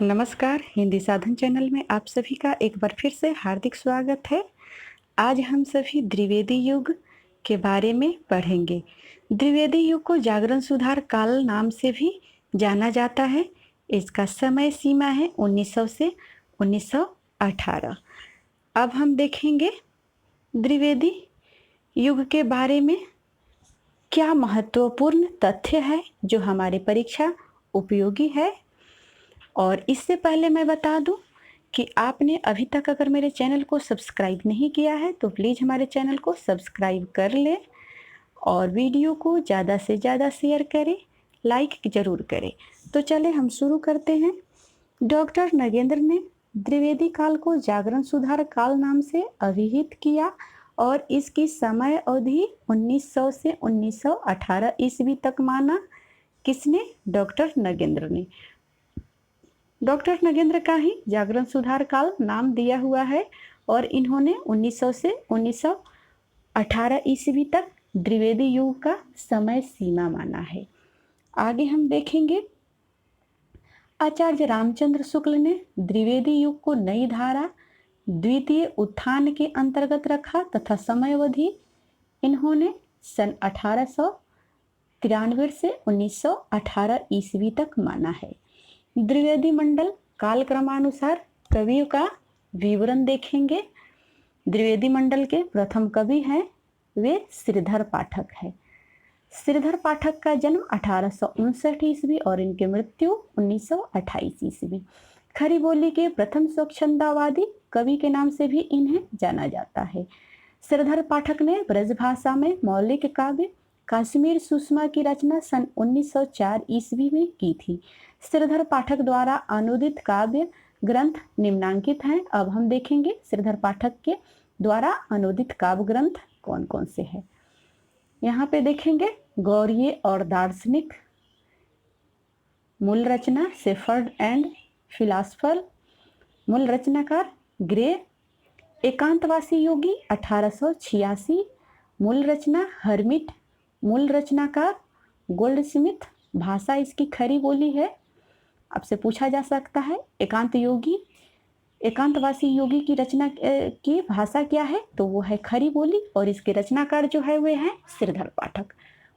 नमस्कार, हिंदी साधन चैनल में आप सभी का एक बार फिर से हार्दिक स्वागत है। आज हम सभी द्विवेदी युग के बारे में पढ़ेंगे। द्विवेदी युग को जागरण सुधार काल नाम से भी जाना जाता है। इसका समय सीमा है 1900 से 1918। अब हम देखेंगे द्विवेदी युग के बारे में क्या महत्वपूर्ण तथ्य है जो हमारी परीक्षा उपयोगी है। और इससे पहले मैं बता दूं कि आपने अभी तक अगर मेरे चैनल को सब्सक्राइब नहीं किया है तो प्लीज़ हमारे चैनल को सब्सक्राइब कर लें और वीडियो को ज़्यादा से ज़्यादा शेयर करें, लाइक ज़रूर करें। तो चले हम शुरू करते हैं। डॉक्टर नगेंद्र ने द्विवेदी काल को जागरण सुधार काल नाम से अभिहित किया और इसकी समय अवधि 1900 से 1918 ईस्वी तक माना। किसने? डॉक्टर नगेंद्र ने। डॉक्टर नगेंद्र का ही जागरण सुधार काल नाम दिया हुआ है और इन्होंने 1900 से 1918 ईस्वी तक द्विवेदी युग का समय सीमा माना है। आगे हम देखेंगे आचार्य रामचंद्र शुक्ल ने द्विवेदी युग को नई धारा द्वितीय उत्थान के अंतर्गत रखा तथा समयावधि इन्होंने सन 1893 से 1918 ईस्वी तक माना है। द्विवेदी मंडल काल क्रमानुसार कवियों का विवरण देखेंगे। द्विवेदी मंडल के प्रथम कवि हैं वे श्रीधर पाठक है। श्रीधर पाठक का जन्म 1859 ईस्वी और इनकी मृत्यु 1928 ईस्वी। खरी बोली के प्रथम स्वच्छंदवादी कवि के नाम से भी इन्हें जाना जाता है। श्रीधर पाठक ने ब्रजभाषा में मौलिक काव्य कश्मीर सुषमा की रचना सन 1904 ईस्वी में की थी। श्रीधर पाठक द्वारा अनुदित काव्य ग्रंथ निम्नांकित हैं। अब हम देखेंगे श्रीधर पाठक के द्वारा अनुदित काव्य ग्रंथ कौन कौन से हैं। यहाँ पे देखेंगे गौरीय और दार्शनिक, मूल रचना शेफर्ड एंड फिलासफर, मूल रचनाकार ग्रे, एकांतवासी योगी 1886, मूल रचना हर्मिट, मूल रचनाकार गोल्डस्मिथ, भाषा इसकी खरी बोली है। आपसे पूछा जा सकता है एकांतवासी योगी की रचना की भाषा क्या है, तो वो है खरी बोली और इसके रचनाकार जो है वे हैं श्रीधर पाठक।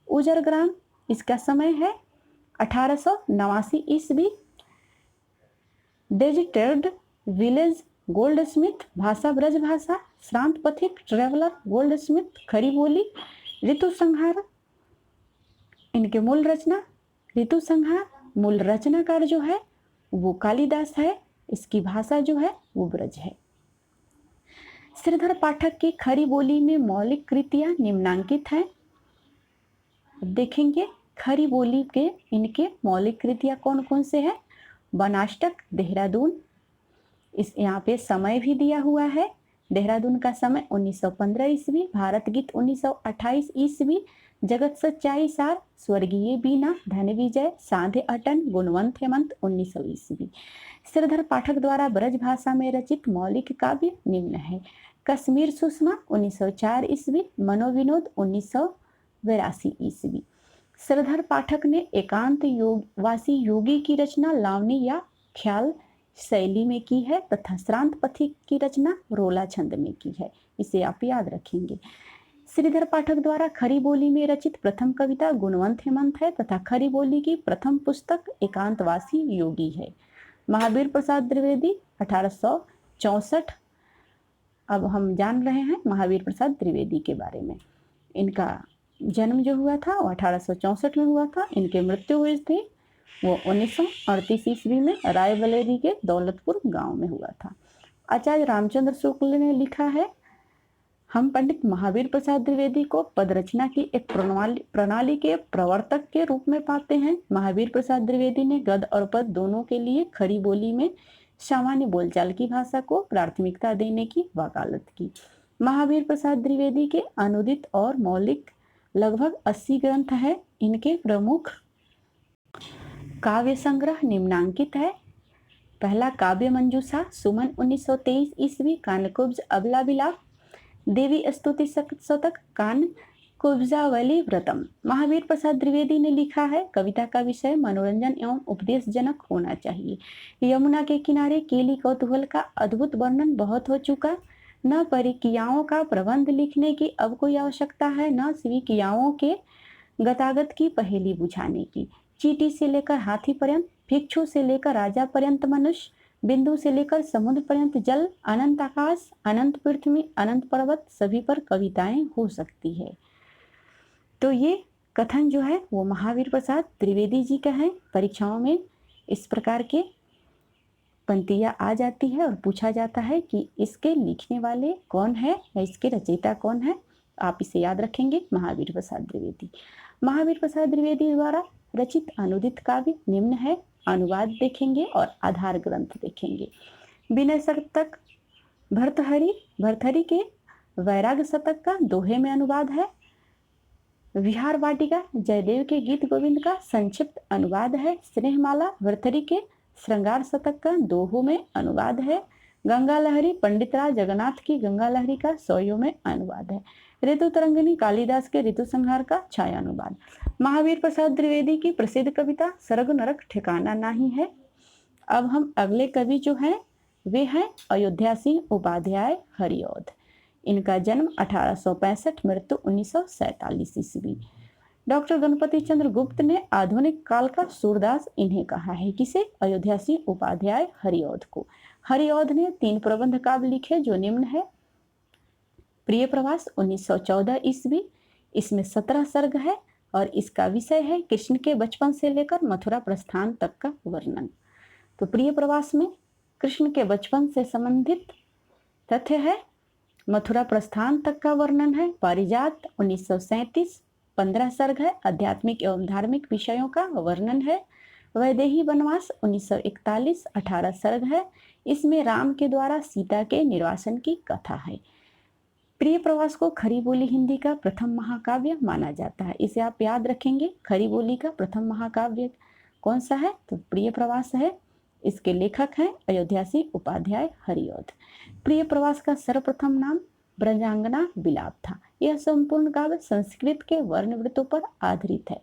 उजर ग्राम इसका समय है 1889 ईस्वी। डेजिटेड विलेज गोल्डस्मिथ, भाषा ब्रज भाषा, श्रांत पथिक ट्रेवलर गोल्डस्मिथ, खरी बोली। ऋतु संहार इनके मूल रचना ऋतु संहार, मूल रचनाकार जो है वो कालिदास है, इसकी भाषा जो है वो ब्रज है। श्रीधर पाठक की खरी बोली में मौलिक कृतियां निम्नांकित हैं। देखेंगे खरी बोली के इनके मौलिक कृतियां कौन कौन से हैं। बनाष्टक देहरादून, इस यहाँ पे समय भी दिया हुआ है। देहरादून का समय 1915 ईस्वी। भारत गीत 1928 ईस्वी। जगत सच्चाई सार, स्वर्गीय बीना, धन विजय, साधे अटन, गुणवंत हेमंत 1900 ईस्वी। श्रीधर पाठक द्वारा ब्रज भाषा में रचित मौलिक काव्य निम्न है। कश्मीर सुषमा 1904 ईस्वी। मनोविनोद 1982 ईस्वी। श्रीधर पाठक ने एकांत वासी योगी की रचना लावनी या ख्याल शैली में की है तथा श्रांत पथिक की रचना रोला छंद में की है। इसे आप याद रखेंगे। श्रीधर पाठक द्वारा खरी बोली में रचित प्रथम कविता गुणवंत हेमंत है तथा खरी बोली की प्रथम पुस्तक एकांतवासी योगी है। महावीर प्रसाद द्विवेदी 1864। अब हम जान रहे हैं महावीर प्रसाद द्विवेदी के बारे में। इनका जन्म जो हुआ था वो 1864 में हुआ था। इनकी मृत्यु हुई थी वो 1938 ईस्वी में रायबरेली के दौलतपुर गांव में हुआ था। आचार्य रामचंद्र शुक्ल ने लिखा है, हम पंडित महावीर प्रसाद द्विवेदी को पद रचना की एक प्रणाली के प्रवर्तक के रूप में पाते हैं। महावीर प्रसाद द्विवेदी ने गद्य और पद दोनों के लिए खरी बोली में सामान्य बोलचाल की भाषा को प्राथमिकता देने की वकालत की। महावीर प्रसाद द्विवेदी के अनुदित और मौलिक लगभग 80 ग्रंथ है। इनके प्रमुख काव्य संग्रह निम्नांकित है। पहला काव्य मंजूषा सुमन 1923 ईस्वी। कानकुब्ज अबला विलाप, देवी स्तुति शतक कान कुब्जावली व्रतम। महावीर प्रसाद द्विवेदी ने लिखा है, कविता का विषय मनोरंजन एवं उपदेशजनक होना चाहिए। यमुना के किनारे केली कौतूहल का अद्भुत वर्णन बहुत हो चुका। न परिकियाओं का प्रबंध लिखने की अब कोई आवश्यकता है, न स्वीकियाओं के गतागत की पहेली बुझाने की। चींटी से लेकर हाथी पर्यंत, भिक्षु से लेकर राजा पर्यंत मनुष्य, बिंदु से लेकर समुद्र पर्यंत जल, अनंत आकाश, अनंत पृथ्वी, अनंत पर्वत, सभी पर कविताएं हो सकती है। तो ये कथन जो है वो महावीर प्रसाद द्विवेदी जी का है। परीक्षाओं में इस प्रकार के पंक्तियाँ आ जाती है और पूछा जाता है कि इसके लिखने वाले कौन है या इसके रचयिता कौन है। आप इसे याद रखेंगे, महावीर प्रसाद द्विवेदी। महावीर प्रसाद द्विवेदी द्वारा रचित अनुदित काव्य निम्न है। अनुवाद देखेंगे और आधार ग्रंथ देखेंगे। विनय शतक भर्तहरि के वैराग शतक का दोहे में अनुवाद है। विहार वाटिका जयदेव के गीत गोविंद का संक्षिप्त अनुवाद है। स्नेहमाला भर्तहरि के श्रृंगार शतक का दोहों में अनुवाद है। गंगा लहरी पंडितराज जगन्नाथ की गंगा लहरी का सौयों में अनुवाद है। ऋतु तरंगिनी कालिदास के ऋतु संहार का छाया अनुवाद। महावीर प्रसाद द्विवेदी की प्रसिद्ध कविता सर्ग नरक ठिकाना नहीं है। अब हम अगले कवि जो हैं वे हैं अयोध्या सिंह उपाध्याय हरिऔध। इनका जन्म 1865, मृत्यु 1947 ईस्वी। डॉक्टर गणपति चंद्र गुप्त ने आधुनिक काल का सूरदास इन्हें कहा है। किसे? अयोध्या सिंह उपाध्याय हरिऔध को। हरिऔध ने 3 प्रबंध काव्य लिखे जो निम्न है। प्रिय प्रवास 1914 ईस्वी, इसमें 17 सर्ग है और इसका विषय है कृष्ण के बचपन से लेकर मथुरा प्रस्थान तक का वर्णन। तो प्रिय प्रवास में कृष्ण के बचपन से संबंधित तथ्य है, मथुरा प्रस्थान तक का वर्णन है। पारिजात 1937, 15 सर्ग है, आध्यात्मिक एवं धार्मिक विषयों का वर्णन है। वैदेही वनवास 1941, 18 सर्ग है, इसमें राम के द्वारा सीता के निर्वासन की कथा है। प्रिय प्रवास को खरी बोली हिंदी का प्रथम महाकाव्य माना जाता है। इसे आप याद रखेंगे। खरी बोली का प्रथम महाकाव्य कौन सा है? तो प्रिय प्रवास है। इसके लेखक हैं अयोध्या सिंह उपाध्याय हरिऔध। प्रिय प्रवास का सर्वप्रथम नाम ब्रजांगना विलाप था। यह संपूर्ण काव्य संस्कृत के वर्णवृत्तों पर आधारित है।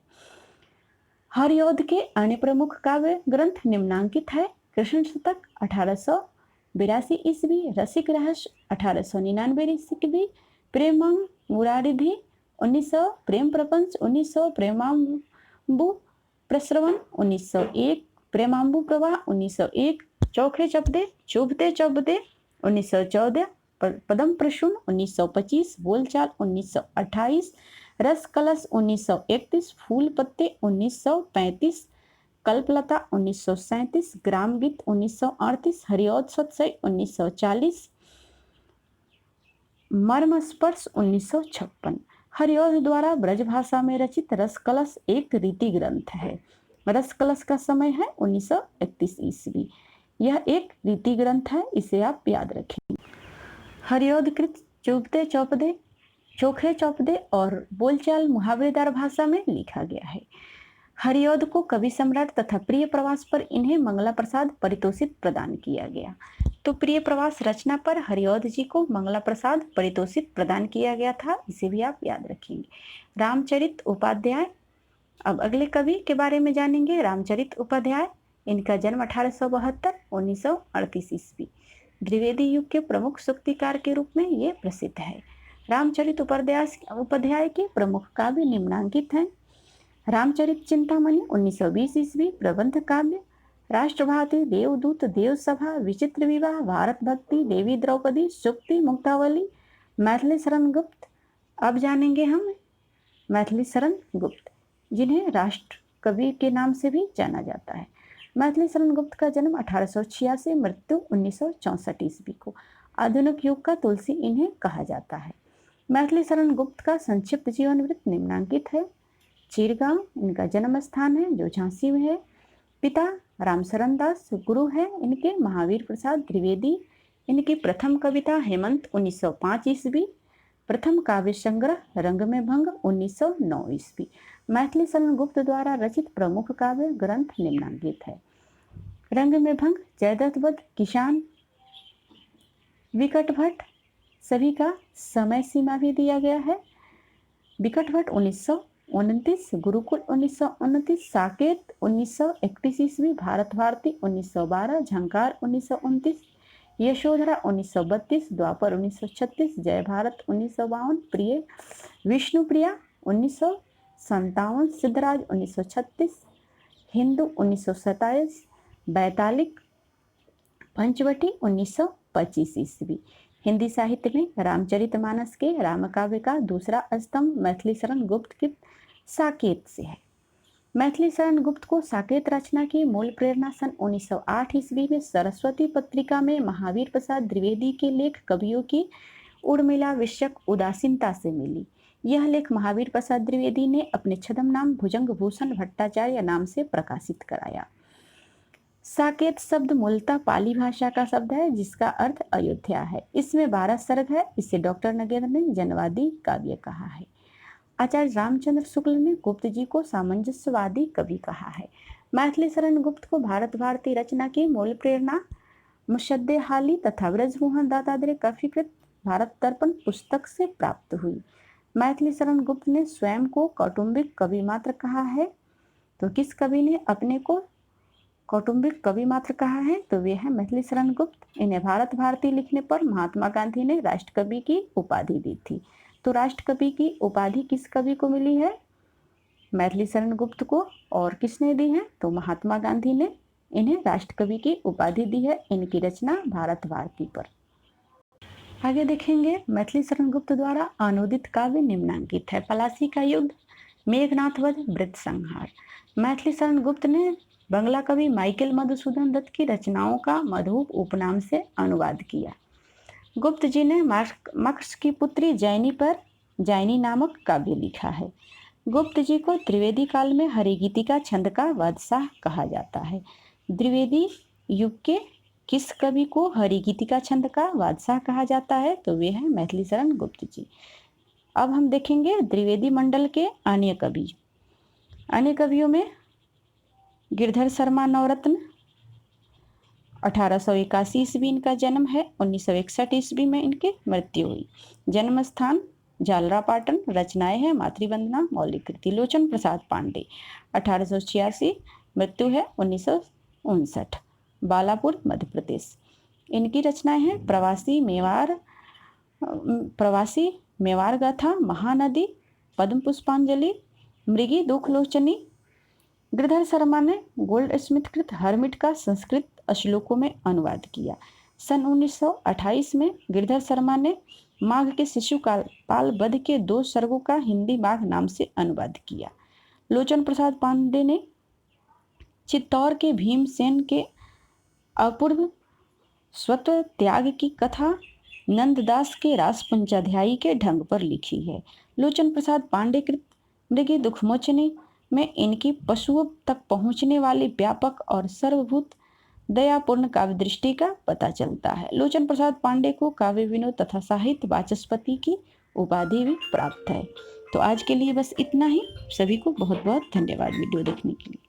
हरिऔध के अन्य प्रमुख काव्य ग्रंथ निम्नांकित है। कृष्ण शतक 1882 ईस्वी, रसिक रहस्य 1899 ईस्वी, प्रेमांग मुरारिधि 1900, प्रेम प्रपंच 1900, प्रेमांबु प्रश्रवण 1901, प्रेमांबु प्रवाह 1901, चौखे चपदे चुभते चपदे 1914, पदम प्रसून 1925, बोलचाल 1928, रस कलश 1931, फूल पत्ते 1935, कल्पलता 1937, ग्राम गीत 1938, हरिऔध सत्सई 1940, मर्म स्पर्श 1956। हरिऔध द्वारा ब्रज भाषा में रचित रस कलश एक रीति ग्रंथ है। रस कलश का समय है 1931 ईस्वी। यह एक रीति ग्रंथ है, इसे आप याद रखें। हरिऔध कृत चुभते चौपदे, चोखे चौपदे और बोलचाल मुहावरेदार भाषा में लिखा गया है। हरिऔध को कवि सम्राट तथा प्रिय प्रवास पर इन्हें मंगला प्रसाद पारितोषिक प्रदान किया गया। तो प्रिय प्रवास रचना पर हरिऔध जी को मंगला प्रसाद पारितोषिक प्रदान किया गया था, इसे भी आप याद रखेंगे। रामचरित उपाध्याय, अब अगले कवि के बारे में जानेंगे। रामचरित उपाध्याय, इनका जन्म 1872, 1938 ईस्वी। द्विवेदी युग के प्रमुख सूक्तिकार के रूप में ये प्रसिद्ध है। रामचरित उपाध्याय के प्रमुख काव्य निम्नांकित हैं। रामचरित चिंतामणि 1920 ईस्वी, प्रबंध काव्य। राष्ट्रभारती, देवदूत, देवसभा, विचित्र विवाह, भारत भक्ति, देवी द्रौपदी, सुक्ति, मुक्तावली, मैथिली शरण गुप्त। अब जानेंगे हम मैथिली शरण गुप्त, जिन्हें राष्ट्र कवि के नाम से भी जाना जाता है। मैथिली शरण गुप्त का जन्म 1886, मृत्यु 1964 ईस्वी को। आधुनिक युग का तुलसी इन्हें कहा जाता है। मैथिली शरण गुप्त का संक्षिप्त जीवन वृत्त निम्नांकित है। चीरगांव इनका जन्म स्थान है जो झांसी में है। पिता रामशरण दास, गुरु है इनके महावीर प्रसाद द्विवेदी। इनकी प्रथम कविता हेमंत 1905 ईस्वी। प्रथम काव्य संग्रह रंग में भंग 1909 ईस्वी। मैथिली शरण गुप्त द्वारा रचित प्रमुख काव्य ग्रंथ निम्नांकित है। रंग में भंग, जयदत्त वध, किसान, विकट भट्ट, सभी का समय सीमा भी दिया गया है। बिकट 1929, गुरुकुल 1929, साकेत 1931 ईस्वी, भारत भारती 1912, झंकार 1929, यशोधरा 1932, द्वापर 1936, जय भारत 1952, प्रिय विष्णुप्रिया 1957, सिद्धराज 1936, हिंदू 1927, बैतालिक पंचवटी 1925 ईस्वी। हिंदी साहित्य में रामचरितमानस के रामकाव्य का दूसरा स्तंभ मैथिली शरण गुप्त की साकेत से है। मैथिली शरण गुप्त को साकेत रचना की मूल प्रेरणा सन 1908 ईस्वी में सरस्वती पत्रिका में महावीर प्रसाद द्विवेदी के लेख कवियों की उर्मिला विषयक उदासीनता से मिली। यह लेख महावीर प्रसाद द्विवेदी ने अपने छद्म नाम भुजंग भूषण भट्टाचार्य नाम से प्रकाशित कराया। साकेत शब्द मूलतः पाली भाषा का शब्द है जिसका अर्थ अयोध्या है। इसमें 12 सर्ग है। इसे डॉक्टर नगेंद्र ने जनवादी काव्य कहा है। आचार्य रामचंद्र शुक्ल ने गुप्त जी को सामंजस्यवादी कवि कहा है। मैथिली शरण गुप्त को भारत भारती रचना की मूल प्रेरणा मुशद्दे हाली तथा ब्रजमोहन दातात्रेय कफीकृत भारत दर्पण पुस्तक से प्राप्त हुई। मैथिली शरण गुप्त ने स्वयं को कौटुंबिक कवि मात्र कहा है। तो किस कवि ने अपने को कौटुंबिक कवि मात्र कहा है? तो वे है मैथिली शरण गुप्त। इन्हें भारत भारती लिखने पर महात्मा गांधी ने राष्ट्रकवि की उपाधि दी थी। तो राष्ट्रकवि की उपाधि किस कवि को मिली है? मैथिली शरण गुप्त को। और किसने दी है? तो महात्मा गांधी ने इन्हें राष्ट्रकवि की उपाधि दी है इनकी रचना भारत भारती पर। आगे देखेंगे मैथिली शरण गुप्त द्वारा अनुदित काव्य निम्नांकित है। पलासी का युद्ध, मेघनाथ वध, वृत्त संहार। मैथिली शरण गुप्त ने बंगला कवि माइकल मधुसूदन दत्त की रचनाओं का मधुप उपनाम से अनुवाद किया। गुप्त जी ने मक्ष की पुत्री जैनी पर जैनी नामक काव्य लिखा है। गुप्त जी को त्रिवेदी काल में हरिगीतिका छंद का बादशाह कहा जाता है। द्विवेदी युग के किस कवि को हरिगीतिका छंद का बादशाह कहा जाता है? तो वे हैं मैथिली शरण गुप्त जी। अब हम देखेंगे द्विवेदी मंडल के अन्य कवि। अन्य कवियों में गिरधर शर्मा नवरत्न, 1881 ईस्वी इनका जन्म है। 1961 ईस्वी में इनकी मृत्यु हुई। जन्म स्थान झालरापाटन। रचनाएं हैं मातृवंदना, मौलिक कृति। लोचन प्रसाद पांडे, 1886, मृत्यु है 1959, बालापुर मध्य प्रदेश। इनकी रचनाएं हैं प्रवासी मेवार गाथा, महानदी, पद्म पुष्पांजलि, मृगी दुखलोचनी। गिरधर शर्मा ने गोल्ड स्मिथ कृत हरमिट का संस्कृत श्लोकों में अनुवाद किया। सन 1928 में गिरधर शर्मा ने माघ के शिशुपाल वध के 2 सर्गों का हिंदी माघ नाम से अनुवाद किया। लोचन प्रसाद पांडे ने चित्तौर के भीमसेन के अपूर्व स्वत्व त्याग की कथा नंददास के रास पंचाध्यायी के ढंग पर लिखी है। लोचन प्रसाद पांडे कृत मृगी दुखमोचनी में इनकी पशुओं तक पहुंचने वाली व्यापक और सर्वभूत दयापूर्ण काव्य दृष्टि का पता चलता है। लोचन प्रसाद पांडे को काव्य विनोद तथा साहित्य वाचस्पति की उपाधि भी प्राप्त है। तो आज के लिए बस इतना ही। सभी को बहुत बहुत धन्यवाद वीडियो देखने के लिए।